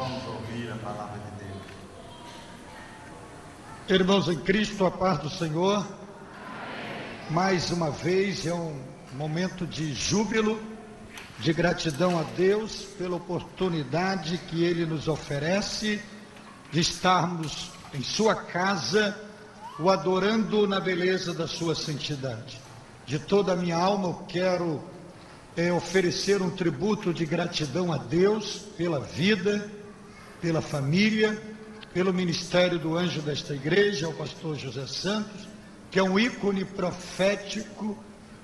Vamos ouvir a palavra de Deus. Irmãos em Cristo, a paz do Senhor. Mais uma vez é um momento de júbilo, de gratidão a Deus pela oportunidade que Ele nos oferece de estarmos em sua casa, o adorando na beleza da sua santidade. De toda a minha alma eu quero oferecer um tributo de gratidão a Deus pela vida, pela família, pelo ministério do anjo desta igreja, o pastor José Santos, que é um ícone profético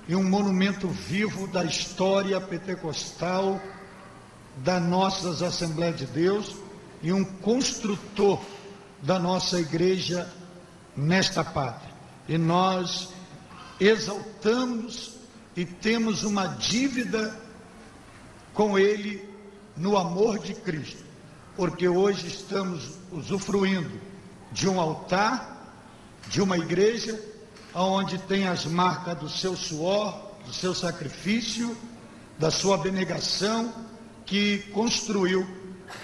e um monumento vivo da história pentecostal da nossa Assembleia de Deus e um construtor da nossa igreja nesta pátria. E nós exaltamos e temos uma dívida com ele no amor de Cristo, porque hoje estamos usufruindo de um altar, de uma igreja, onde tem as marcas do seu suor, do seu sacrifício, da sua abnegação, que construiu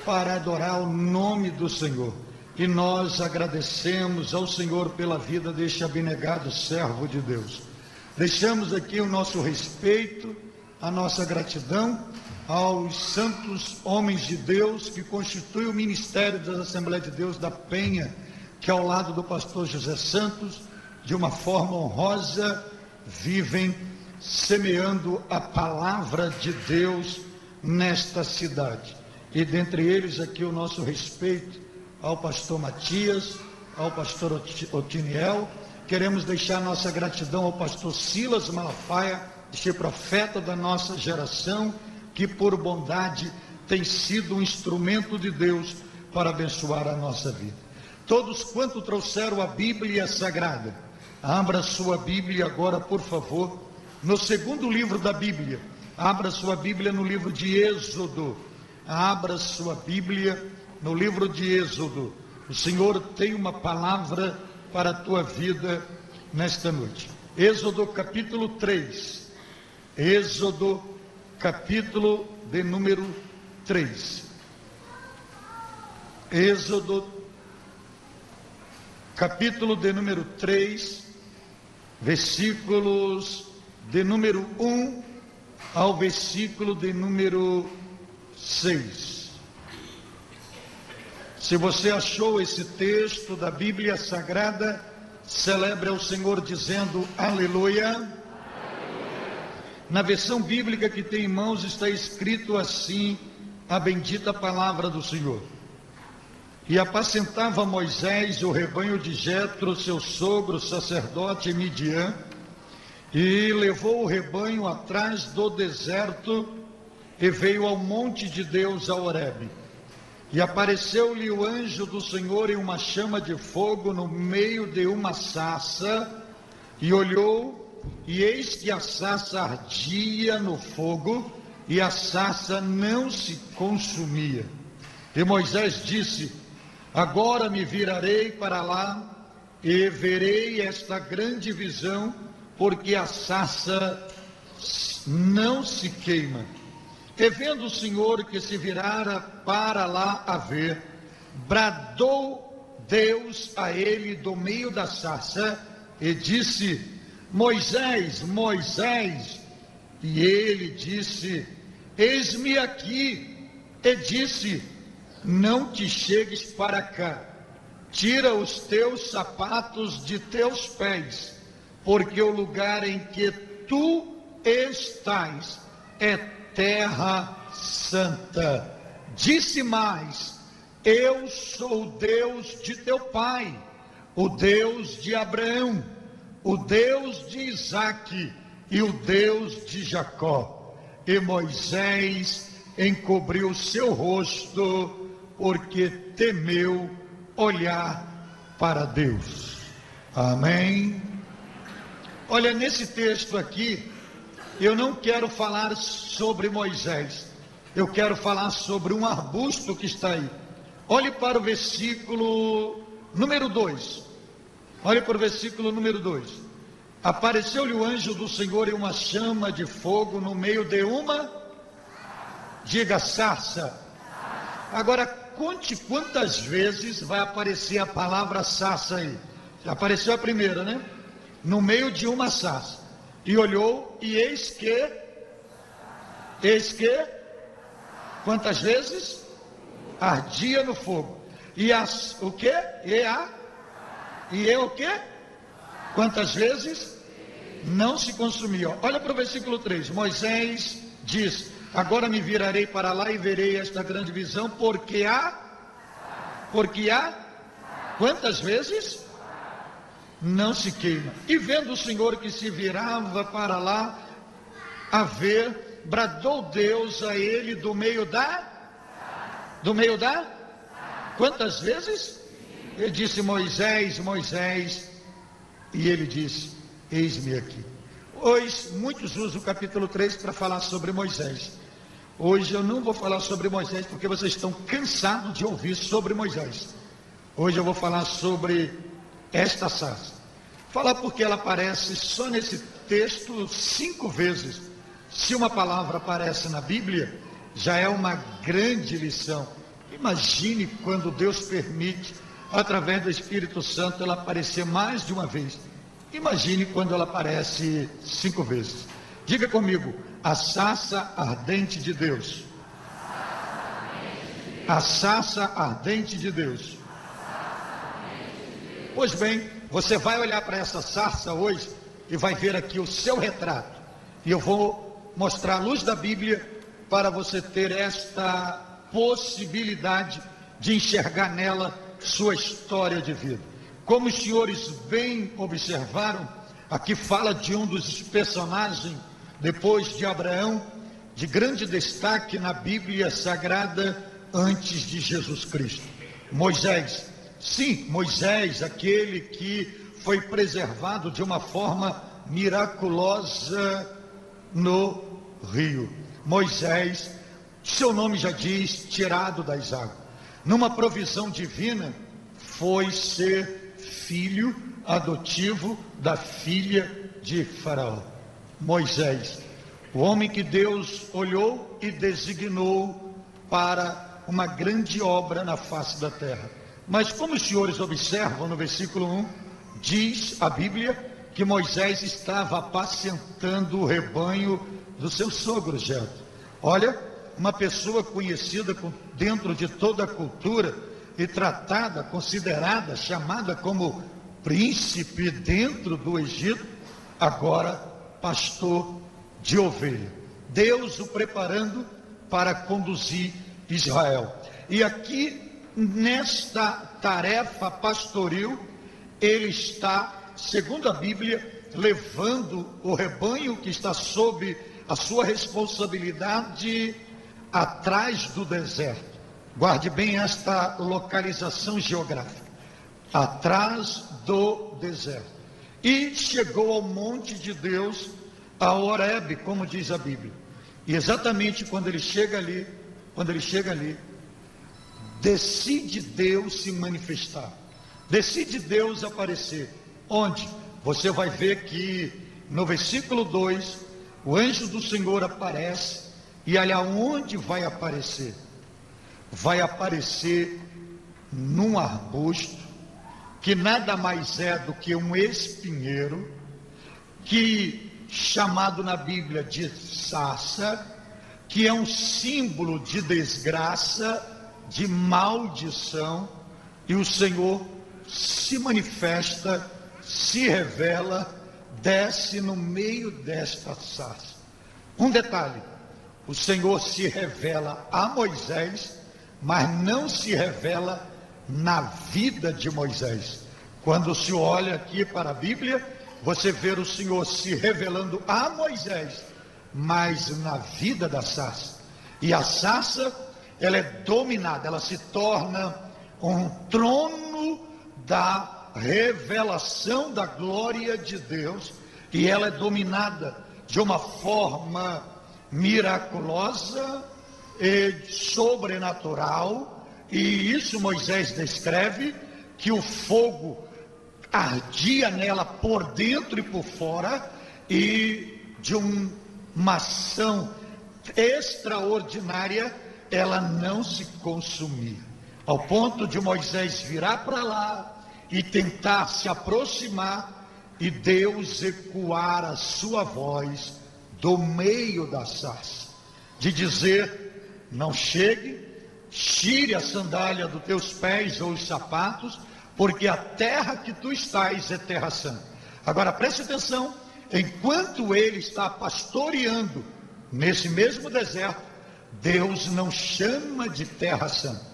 para adorar o nome do Senhor. E nós agradecemos ao Senhor pela vida deste abnegado servo de Deus. Deixamos aqui o nosso respeito, a nossa gratidão aos santos homens de Deus que constituem o ministério da Assembleia de Deus da Penha, que ao lado do pastor José Santos, de uma forma honrosa, vivem semeando a palavra de Deus nesta cidade. E dentre eles aqui o nosso respeito ao pastor Matias, ao pastor Otiniel. Queremos deixar nossa gratidão ao pastor Silas Malafaia, este profeta da nossa geração, que por bondade tem sido um instrumento de Deus para abençoar a nossa vida. Todos quanto trouxeram a Bíblia Sagrada, abra sua Bíblia agora, por favor, no segundo livro da Bíblia. Abra sua Bíblia no livro de Êxodo. Abra sua Bíblia no livro de Êxodo. O Senhor tem uma palavra para a tua vida nesta noite. Êxodo capítulo 3. Êxodo capítulo de número 3. Êxodo capítulo de número 3, versículos de número 1 ao versículo de número 6. Se você achou esse texto da Bíblia Sagrada, celebre ao Senhor dizendo aleluia. Na versão bíblica que tem em mãos está escrito assim, a bendita palavra do Senhor. E apacentava Moisés o rebanho de Jetro, seu sogro, sacerdote em Midian, e levou o rebanho atrás do deserto e veio ao monte de Deus, a Horebe. E apareceu-lhe o anjo do Senhor em uma chama de fogo no meio de uma sarça, e olhou, e eis que a sarça ardia no fogo, e a sarça não se consumia. E Moisés disse: agora me virarei para lá, e verei esta grande visão, porque a sarça não se queima. E vendo o Senhor que se virara para lá a ver, bradou Deus a ele do meio da sarça, e disse: Moisés, Moisés. E ele disse: eis-me aqui. E disse: não te chegues para cá, tira os teus sapatos de teus pés, porque o lugar em que tu estás é terra santa. Disse mais: eu sou o Deus de teu pai, o Deus de Abraão, o Deus de Isaque e o Deus de Jacó. E Moisés encobriu seu rosto, porque temeu olhar para Deus. Amém. Olha, nesse texto aqui, eu não quero falar sobre Moisés, eu quero falar sobre um arbusto que está aí. Olhe para o versículo número 2. Olhe para o versículo número 2. Apareceu-lhe o anjo do Senhor em uma chama de fogo no meio de uma, diga, sarça. Agora, conte quantas vezes vai aparecer a palavra sarça aí. Já apareceu a primeira, né? No meio de uma sarça. E olhou, e eis que, quantas vezes? Ardia no fogo. E o quê? E o quê? Quantas vezes? Não se consumia. Olha para o versículo 3. Moisés diz: agora me virarei para lá e verei esta grande visão, porque há, quantas vezes? Não se queima. E vendo o Senhor que se virava para lá a ver, bradou Deus a ele do meio da, quantas vezes? Ele disse: Moisés, Moisés, e ele disse: eis-me aqui. Hoje, muitos usam o capítulo 3 para falar sobre Moisés. Hoje eu não vou falar sobre Moisés, porque vocês estão cansados de ouvir sobre Moisés. Hoje eu vou falar sobre esta sarça. Falar porque ela aparece só nesse texto 5 vezes. Se uma palavra aparece na Bíblia, já é uma grande lição. Imagine quando Deus permite, através do Espírito Santo, ela aparecer mais de uma vez. Imagine quando ela aparece 5 vezes. Diga comigo: a sarça ardente de Deus. A sarça ardente de Deus. Pois bem, você vai olhar para essa sarça hoje e vai ver aqui o seu retrato. E eu vou mostrar a luz da Bíblia para você ter esta possibilidade de enxergar nela sua história de vida. Como os senhores bem observaram, aqui fala de um dos personagens, depois de Abraão, de grande destaque na Bíblia Sagrada antes de Jesus Cristo. Moisés. Sim, Moisés, aquele que foi preservado de uma forma miraculosa no rio. Moisés, seu nome já diz, tirado das águas. Numa provisão divina, foi ser filho adotivo da filha de Faraó. Moisés, o homem que Deus olhou e designou para uma grande obra na face da terra. Mas como os senhores observam no versículo 1, diz a Bíblia que Moisés estava apacentando o rebanho do seu sogro Jetro. Olha, uma pessoa conhecida dentro de toda a cultura e tratada, considerada, chamada como príncipe dentro do Egito, agora pastor de ovelha. Deus o preparando para conduzir Israel. E aqui, nesta tarefa pastoril, ele está, segundo a Bíblia, levando o rebanho que está sob a sua responsabilidade atrás do deserto. Guarde bem esta localização geográfica. Atrás do deserto. E chegou ao monte de Deus, a Horebe, como diz a Bíblia. E exatamente quando ele chega ali, decide Deus se manifestar. Decide Deus aparecer. Onde? Você vai ver que no versículo 2, o anjo do Senhor aparece. E olha onde vai aparecer. Vai aparecer num arbusto, que nada mais é do que um espinheiro, que chamado na Bíblia de sarça, que é um símbolo de desgraça, de maldição, e o Senhor se manifesta, se revela, desce no meio desta sarça. Um detalhe: o Senhor se revela a Moisés, mas não se revela na vida de Moisés. Quando se olha aqui para a Bíblia, você vê o Senhor se revelando a Moisés, mas na vida da sarça. E a sarça, ela é dominada, ela se torna um trono da revelação da glória de Deus, e ela é dominada de uma forma miraculosa e sobrenatural. E isso Moisés descreve, que o fogo ardia nela por dentro e por fora, e de uma ação extraordinária, ela não se consumia. ao ponto de Moisés virar para lá e tentar se aproximar, e Deus ecoar a sua voz do meio da sarça, de dizer: não chegue, tire a sandália dos teus pés ou os sapatos, porque a terra que tu estás é terra santa. Agora preste atenção, enquanto ele está pastoreando nesse mesmo deserto, Deus não chama de terra santa,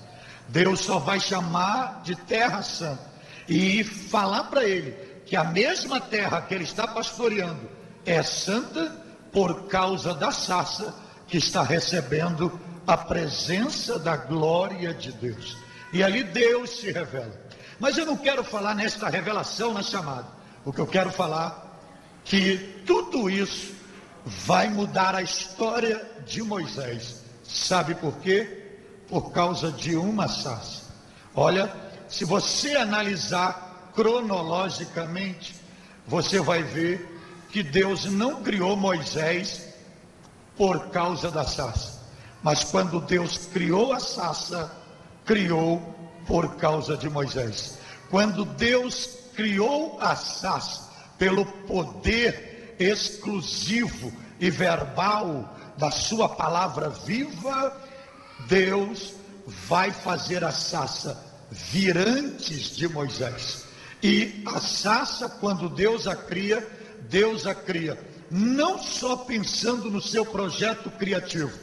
Deus só vai chamar de terra santa e falar para ele que a mesma terra que ele está pastoreando é santa por causa da sarça que está recebendo a presença da glória de Deus. E ali Deus se revela. Mas eu não quero falar nesta revelação na chamada. O que eu quero falar que tudo isso vai mudar a história de Moisés. Sabe por quê? Por causa de uma sarça. Olha, se você analisar cronologicamente, você vai ver que Deus não criou Moisés por causa da sarça, mas quando Deus criou a sarça, criou por causa de Moisés. Quando Deus criou a sarça pelo poder exclusivo e verbal da sua palavra viva, Deus vai fazer a sarça vir antes de Moisés. E a sarça, quando Deus a cria não só pensando no seu projeto criativo,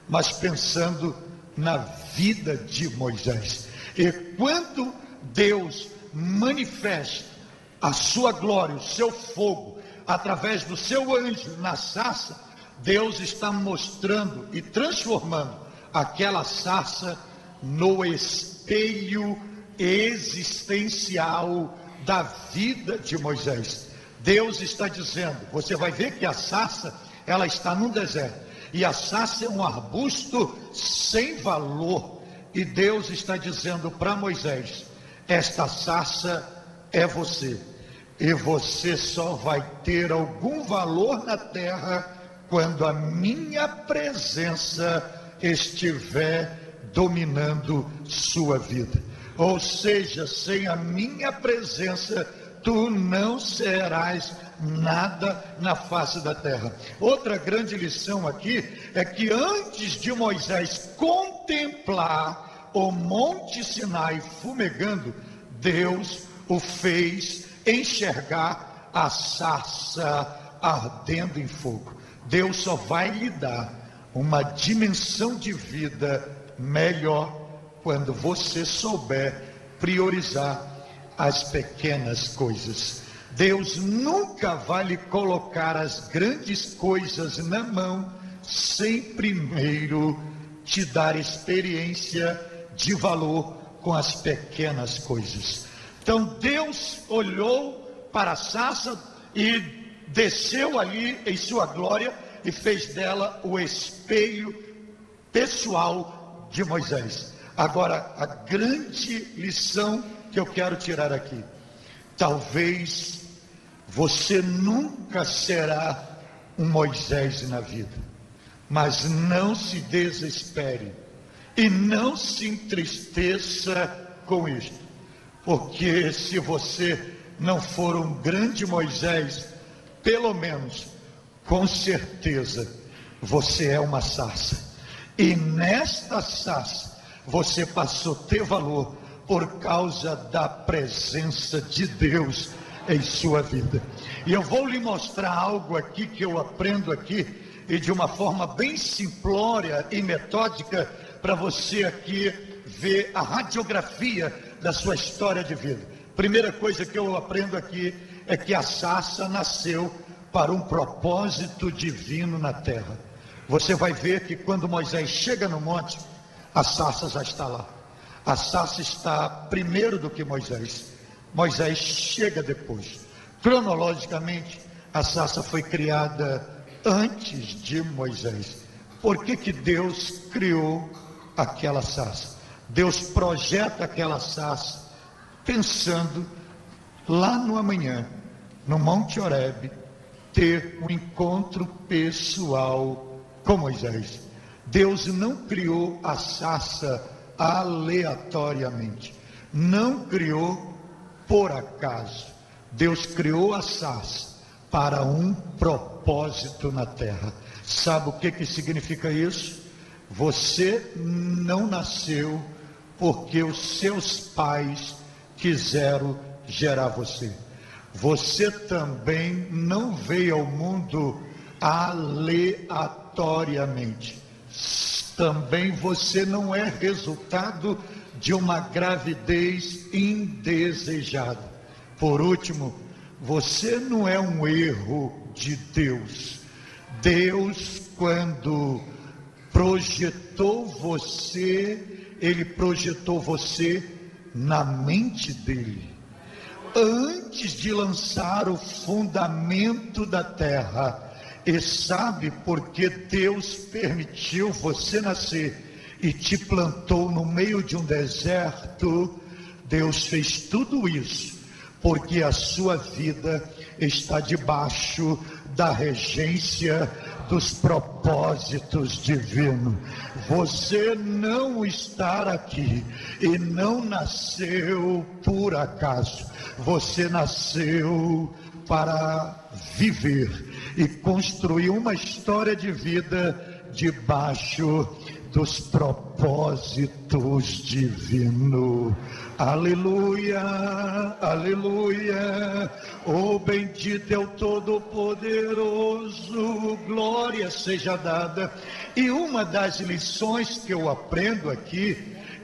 mas pensando na vida de Moisés. E quando Deus manifesta a sua glória, o seu fogo, através do seu anjo na sarça, Deus está mostrando e transformando aquela sarça no espelho existencial da vida de Moisés. Deus está dizendo, você vai ver que a sarça, ela está num deserto, e a sarça é um arbusto sem valor, e Deus está dizendo para Moisés: esta sarça é você, e você só vai ter algum valor na terra quando a minha presença estiver dominando sua vida. Ou seja, sem a minha presença, tu não serás nada na face da terra. Outra grande lição aqui é que antes de Moisés contemplar o Monte Sinai fumegando, Deus o fez enxergar a sarça ardendo em fogo. Deus só vai lhe dar uma dimensão de vida melhor quando você souber priorizar as pequenas coisas. Deus nunca vai lhe colocar as grandes coisas na mão sem primeiro te dar experiência de valor com as pequenas coisas. Então Deus olhou para a sarça e desceu ali em sua glória e fez dela o espelho pessoal de Moisés. Agora, a grande lição que eu quero tirar aqui: talvez você nunca será um Moisés na vida, mas não se desespere e não se entristeça com isto, porque se você não for um grande Moisés, pelo menos, com certeza, você é uma sarça, e nesta sarça você passou a ter valor por causa da presença de Deus em sua vida. E eu vou lhe mostrar algo aqui que eu aprendo aqui, e de uma forma bem simplória e metódica, para você aqui ver a radiografia da sua história de vida. Primeira coisa que eu aprendo aqui é que a sarça nasceu para um propósito divino na terra. Você vai ver que quando Moisés chega no monte, a sarça já está lá. A sarça está primeiro do que Moisés. Moisés chega depois. Cronologicamente, a sarça foi criada antes de Moisés. Por que Deus criou aquela sarça? Deus projeta aquela sarça pensando lá no amanhã, no Monte Horebe, ter um encontro pessoal com Moisés. Deus não criou a sarça aleatoriamente. Não criou por acaso. Deus criou a sarça para um propósito na terra. Sabe o que significa isso? Você não nasceu porque os seus pais quiseram gerar você. Você também não veio ao mundo aleatoriamente. Também você não é resultado de uma gravidez indesejada. Por último, você não é um erro de Deus. Deus, quando projetou você, Ele projetou você na mente dele. Antes de lançar o fundamento da terra. E sabe por que Deus permitiu você nascer e te plantou no meio de um deserto? Deus fez tudo isso porque a sua vida está debaixo da regência dos propósitos divinos. Você não está aqui e não nasceu por acaso. Você nasceu para viver e construir uma história de vida debaixo dos propósitos divinos. Aleluia, aleluia. Oh, bendito é o Todo-Poderoso, glória seja dada. E uma das lições que eu aprendo aqui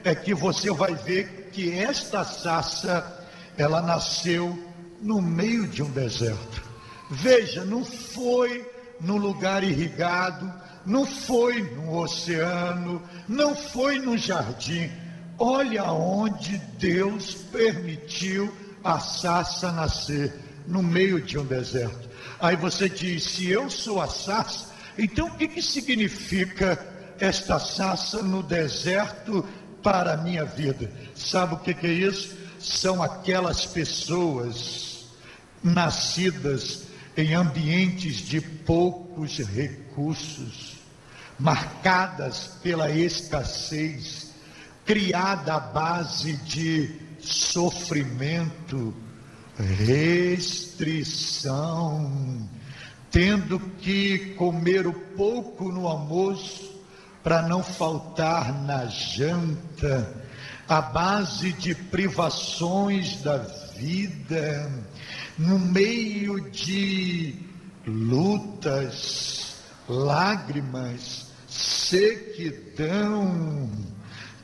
é que você vai ver que esta sarça, ela nasceu no meio de um deserto. Veja, não foi num lugar irrigado, não foi no oceano, não foi no jardim. Olha onde Deus permitiu a sarça nascer, no meio de um deserto. Aí você diz, se eu sou a sarça, então o que significa esta sarça no deserto para a minha vida? Sabe o que é isso? São aquelas pessoas nascidas em ambientes de poucos recursos, marcadas pela escassez, criada à base de sofrimento, restrição, tendo que comer o pouco no almoço para não faltar na janta, à base de privações da vida, no meio de lutas, lágrimas, sequidão,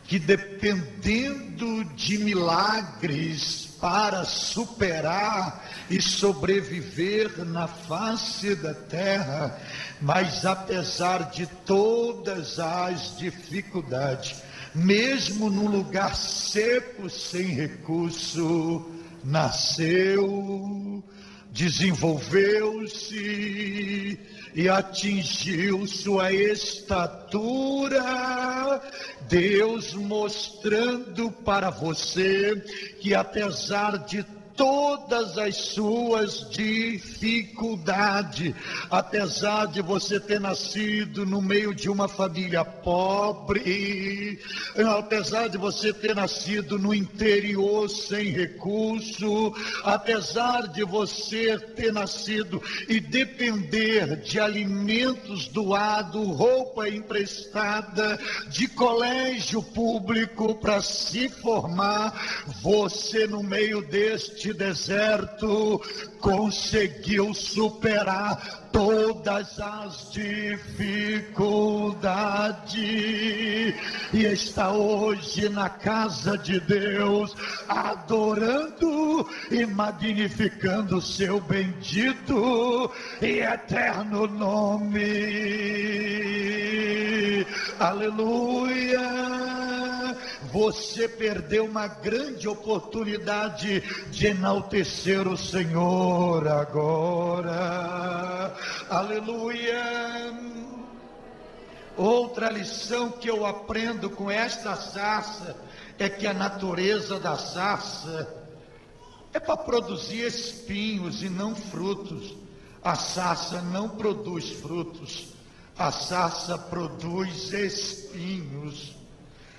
que dependendo de milagres para superar e sobreviver na face da terra, mas apesar de todas as dificuldades, mesmo num lugar seco, sem recurso, nasceu, desenvolveu-se e atingiu sua estatura, Deus mostrando para você que apesar de todas as suas dificuldades, apesar de você ter nascido no meio de uma família pobre, apesar de você ter nascido no interior sem recurso, apesar de você ter nascido e depender de alimentos doados, roupa emprestada, de colégio público para se formar, você no meio deste deserto conseguiu superar todas as dificuldades e está hoje na casa de Deus, adorando e magnificando o seu bendito e eterno nome. Aleluia! Você perdeu uma grande oportunidade de enaltecer o Senhor agora. Aleluia! Outra lição que eu aprendo com esta sarça é que a natureza da sarça é para produzir espinhos e não frutos. A sarça não produz frutos, a sarça produz espinhos.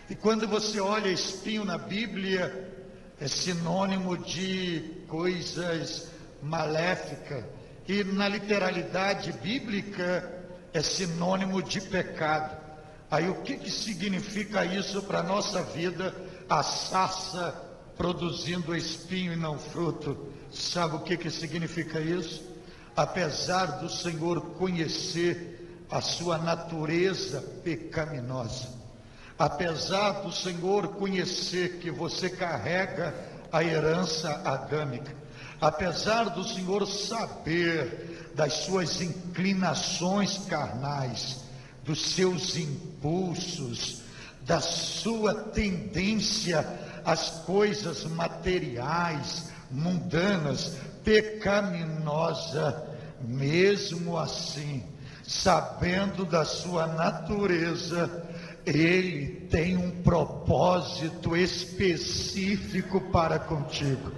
E quando você olha espinho na Bíblia, é sinônimo de coisas maléficas. E na literalidade bíblica, é sinônimo de pecado. Aí o que significa isso para a nossa vida? A sarça produzindo espinho e não fruto. Sabe o que significa isso? Apesar do Senhor conhecer a sua natureza pecaminosa, apesar do Senhor conhecer que você carrega a herança adâmica, apesar do Senhor saber das suas inclinações carnais, dos seus impulsos, da sua tendência às coisas materiais, mundanas, pecaminosa, mesmo assim, sabendo da sua natureza, Ele tem um propósito específico para contigo.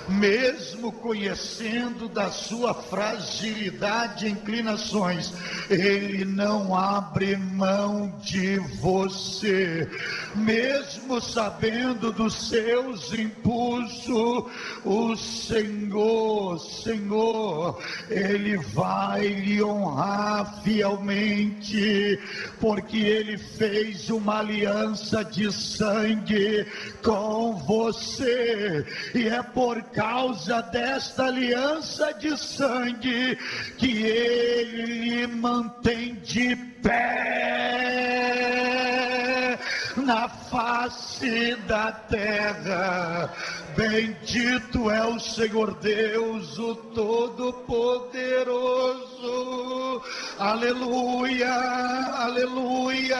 Mesmo conhecendo da sua fragilidade e inclinações, Ele não abre mão de você. Mesmo sabendo dos seus impulsos, o Senhor, Ele vai lhe honrar fielmente, porque Ele fez uma aliança de sangue com você, e é por causa desta aliança de sangue que Ele lhe mantém de pé na face da terra. Bendito é o Senhor Deus, o Todo-Poderoso. Aleluia, aleluia.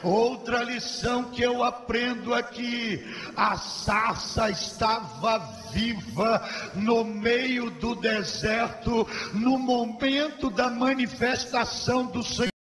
Outra lição que eu aprendo aqui: a sarça estava viva no meio do deserto, no momento da manifestação do Senhor.